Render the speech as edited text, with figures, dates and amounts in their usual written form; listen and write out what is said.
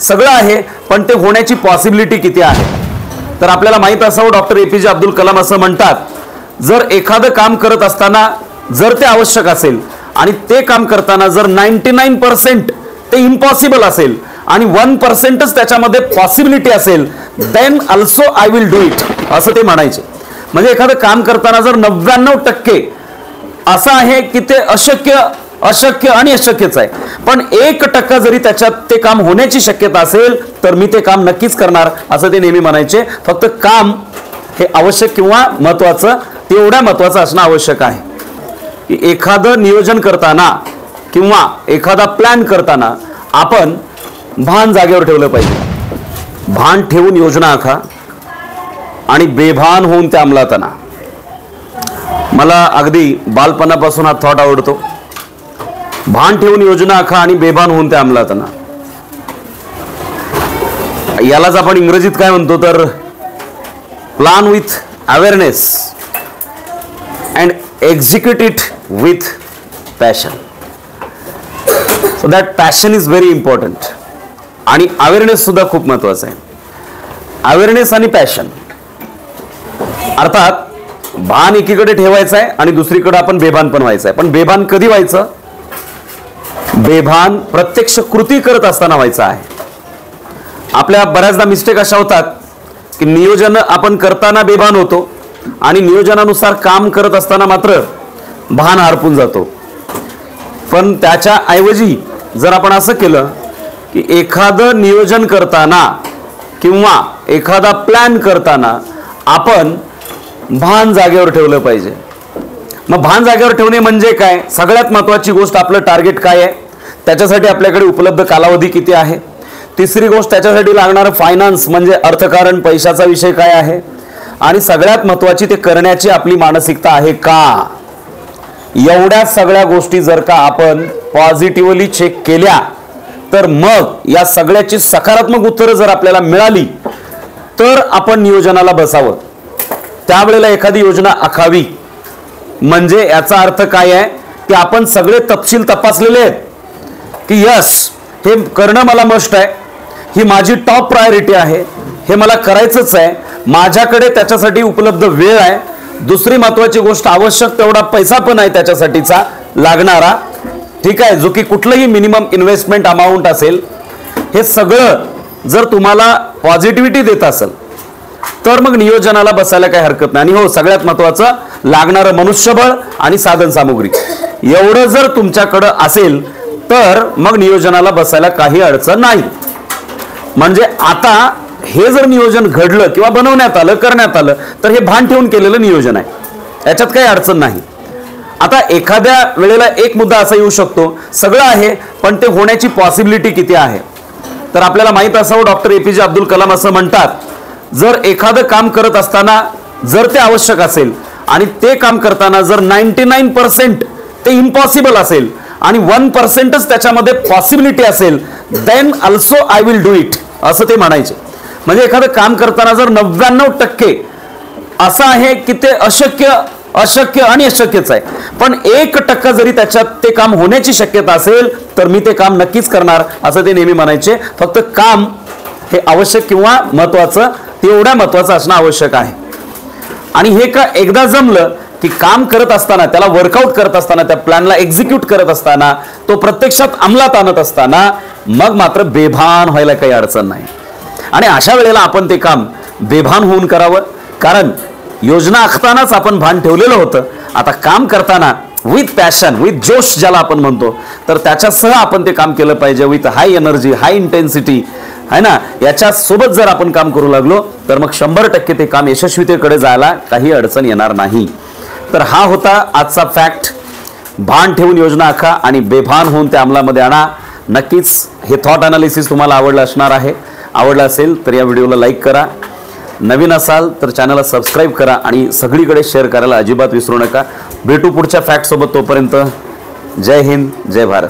सगळं आहे, पण ते होण्याची पॉसिबिलिटी किती आहे? तर आपल्याला माहित असावं, डॉक्टर APJ अब्दुल कलाम असं म्हणतात, जर एखादं काम करत असताना जर ते आवश्यक असेल आणि ते काम करताना जर 99% ते इम्पॉसिबल असेल आणि 1%च त्याच्यामध्ये पॉसिबिलिटी असेल, then also I will do it, असं ते म्हणायचे. म्हणजे एखादं काम करताना जर 99% असं आहे की ते अशक्य आणि अशक्यच आहे, पण 1% जरी त्याच्यात ते काम होण्याची शक्यता असेल तर मी ते काम नक्कीच करणार, असं ते नेहमी म्हणायचे. फक्त काम हे आवश्यक किंवा महत्वाचं, तेवढ्या महत्वाचं असणं आवश्यक आहे की एखादं नियोजन करताना किंवा एखादा प्लॅन करताना आपण भान जागेवर ठेवलं पाहिजे. भान ठेवून योजना आखा आणि बेभान होऊन त्या अंमलात आणा. मला अगदी बालपणापासून हा थॉट आवडतो. भान ठेवून योजना आखा आणि बेभान होऊन त्या अंमलात आणा. यालाच आपण इंग्रजीत काय म्हणतो तर plan with awareness and execute it with passion. So that passion is very important आणि अवेअरनेस सुद्धा खूप महत्वाचा आहे. अवेअरनेस आणि पॅशन अर्थात भान एकीकडे ठेवायचं आहे आणि दुसरीकडे आपण बेभान पण व्हायचं आहे. पण बेभान कधी व्हायचं? बेभान प्रत्यक्ष कृती करत असताना व्हायचं आहे. आपल्या बऱ्याचदा मिस्टेक अशा होतात की नियोजन आपण करताना बेभान होतो आणि नियोजनानुसार काम करत असताना मात्र भान हरपून जातो. पण त्याच्या ऐवजी जर आपण असं केलं की एखादं नियोजन करताना किंवा एखादा प्लॅन करताना आपण भान जागेवर ठेवलं पाहिजे. मग भान जागेवर ठेवणे म्हणजे काय? सगळ्यात महत्त्वाची गोष्ट आपलं टार्गेट काय आहे, त्याच्यासाठी आपल्याकडे उपलब्ध कालावधी किती आहे. तिसरी गोष्ट त्याच्यासाठी लागणारं फायनान्स म्हणजे अर्थकारण, पैशाचा विषय काय आहे. आणि सगळ्यात महत्त्वाची ते करण्याची आपली मानसिकता आहे का. एवढ्या सगळ्या गोष्टी जर का आपण पॉझिटिव्हली चेक केल्या तर मग या सगळ्याची सकारात्मक उत्तरं जर आपल्याला मिळाली तर आपण नियोजनाला बसावं. त्यावेळेला एखादी योजना आखावी. म्हणजे याचा अर्थ काय आहे की आपण सगळे तपशील तपासलेले आहेत की यस हे करणं मला मस्ट आहे, ही माझी टॉप प्रायोरिटी आहे, हे मला करायचंच आहे, माझ्याकडे त्याच्यासाठी उपलब्ध वेळ आहे. दुसरी महत्त्वाची गोष्ट आवश्यक तेवढा पैसा पण आहे त्याच्यासाठीचा लागणारा, ठीक आहे, जो की कुठलंही मिनिमम इन्व्हेस्टमेंट अमाऊंट असेल. हे सगळं जर तुम्हाला पॉझिटिव्हिटी देत असेल तर मग नियोजनाला बसायला काही हरकत नाही. आणि हो, सगळ्यात महत्त्वाचं लागणारं मनुष्यबळ आणि साधन सामुग्री एवढं जर तुमच्याकडं असेल तर मग नियोजनाला बसायला काही अडचण नाही. म्हणजे आता हे जर नियोजन घडलं किंवा बनवण्यात आलं, करण्यात आलं तर हे भान ठेवून केलेलं नियोजन आहे, याच्यात काही अडचण नाही. आता एखाद्या वेळेला एक मुद्दा असा येऊ शकतो, सगळं आहे पण ते होण्याची पॉसिबिलिटी किती आहे. तर आपल्याला माहित असावं, डॉक्टर APJ अब्दुल कलाम असं म्हणतात, जर एखादं काम करत असताना जर ते आवश्यक असेल आणि ते काम करताना जर 99% ते इम्पॉसिबल असेल आणि 1%च त्याच्यामध्ये पॉसिबिलिटी असेल, then also I will do it, असं ते म्हणायचे. म्हणजे एखादं काम करताना जर 99% असं आहे की ते अशक्य आणि अशक्यच आहे, पण 1% जरी त्याच्यात ते काम होण्याची शक्यता असेल तर मी ते काम नक्कीच करणार, असं ते नेहमी म्हणायचे. फक्त काम हे आवश्यक किंवा महत्त्वाचं, तेवढ्या महत्त्वाचं असणं आवश्यक आहे. आणि हे का एकदा जमलं की काम करत असताना, त्याला वर्कआउट करत असताना, त्या प्लॅनला एक्झिक्यूट करत असताना, तो प्रत्यक्षात अंमलात आणत असताना मग मात्र बेभान व्हायला काही अडचण नाही. आणि अशा वेळेला आपण ते काम बेभान होऊन करावं, कारण योजना आखतानाच आपण भान ठेवलेलं होतं. आता काम करताना विथ पॅशन, विथ जोश ज्याला आपण म्हणतो, तर त्याच्यासह आपण ते काम केलं पाहिजे. With high energy, high intensity, है ना. याच्या सोबत जर आपण काम करू लागलो तर मग 100% ते काम यशस्वीतेकडे जायला काही अडचण येणार नाही. तर हा होता आजचा फॅक्ट. भान ठेवून योजना आखा आणि बेभान होऊन त्या अंमलामध्ये आणा. नक्कीच हे थॉट अनालिसिस तुम्हाला आवडलं असणार आहे. आवडलं असेल तर या व्हिडिओला लाईक करा, नवीन असाल तर चॅनलला सबस्क्राईब करा आणि सगळीकडे शेअर करायला अजिबात विसरू नका. भेटू पुढच्या फॅक्ट सोबत. तोपर्यंत जय हिंद, जय भारत.